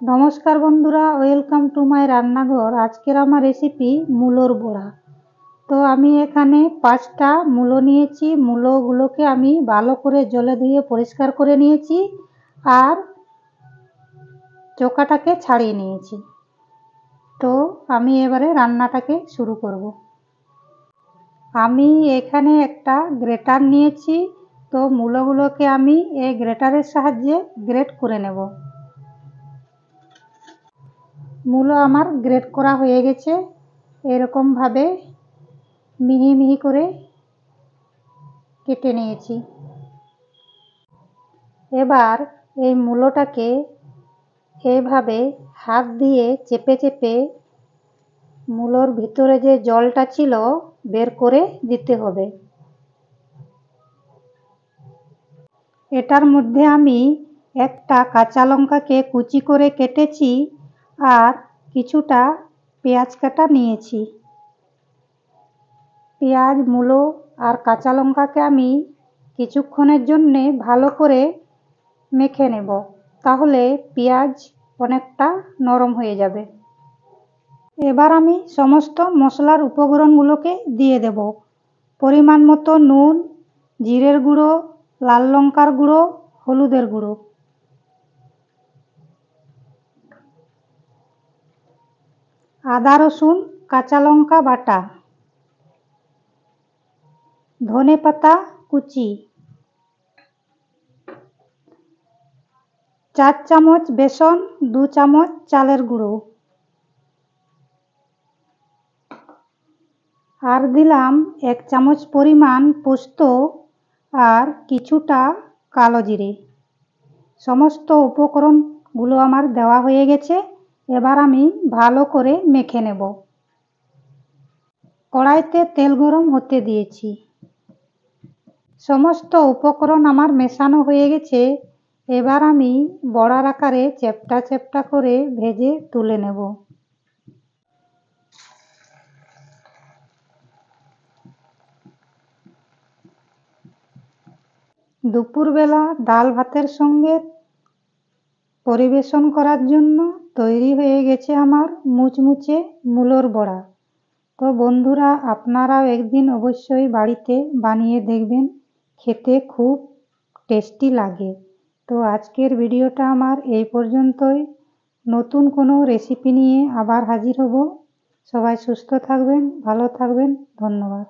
নমস্কার বন্ধুরা, welcome to my রান্নাঘর। আজকের আমার রেসিপি মূলোর বড়া। তো আমি এখানে 5টা মূলো নিয়েছি। মূলোগুলোকে আমি ভালো করে জলে ধুয়ে পরিষ্কার করে নিয়েছি আর চোকাটাকে ছাড়িয়ে নিয়েছি। তো আমি এবারে রান্নাটাকে শুরু করব। আমি এখানে একটা গ্রেটার নিয়েছি। তো মূলোগুলোকে আমি এই গ্রেটারের সাহায্যে গ্রেট করে নেব। মূলো আমার গ্রেট করা হয়ে গেছে। এরকমভাবে মিহি মিহি করে কেটে নিয়েছি। এবার এই মূলোটাকে এভাবে হাত দিয়ে চেপে চেপে মূলোর ভিতরে যে জলটা ছিল বের করে দিতে হবে। এটার মধ্যে আমি একটা কাঁচা লঙ্কাকে কুচি করে কেটেছি আর কিছুটা পেঁয়াজ কাটা নিয়েছি। পেঁয়াজ, মূলো আর কাঁচা লঙ্কাকে আমি কিছুক্ষণের জন্যে ভালো করে মেখে নেব, তাহলে পেঁয়াজ অনেকটা নরম হয়ে যাবে। এবার আমি সমস্ত মশলার উপকরণগুলোকে দিয়ে দেব। পরিমাণ মতো নুন, জিরের গুঁড়ো, লাল লঙ্কার গুঁড়ো, হলুদের গুঁড়ো। আদা রসুন কাঁচা লঙ্কা বাটা, ধনে পাতা কুচি, 4 চামচ বেসন, 2 চামচ চালের গুঁড়ো, আর দিলাম 1 চামচ পরিমাণ পোস্ত আর কিছুটা কালো জিরে। সমস্ত উপকরণগুলো আমার দেওয়া হয়ে গেছে। এবার আমি ভালো করে মেখে নেব। কড়াইতে তেল গরম হতে দিয়েছি। সমস্ত উপকরণ আমার মেশানো হয়ে গেছে। এবার আমি বড়ার আকারে চ্যাপ্টা চ্যাপ্টা করে ভেজে তুলে নেব। দুপুরবেলা ডাল ভাতের সঙ্গে পরিবেশন করার জন্য তৈরি হয়ে গেছে আমার মুচমুচে মূলোর বড়া। তো বন্ধুরা, আপনারাও একদিন অবশ্যই বাড়িতে বানিয়ে দেখবেন, খেতে খুব টেস্টি লাগে। তো আজকের ভিডিওটা আমার এই পর্যন্তই। নতুন কোনো রেসিপি নিয়ে আবার হাজির হব। সবাই সুস্থ থাকবেন, ভালো থাকবেন। ধন্যবাদ।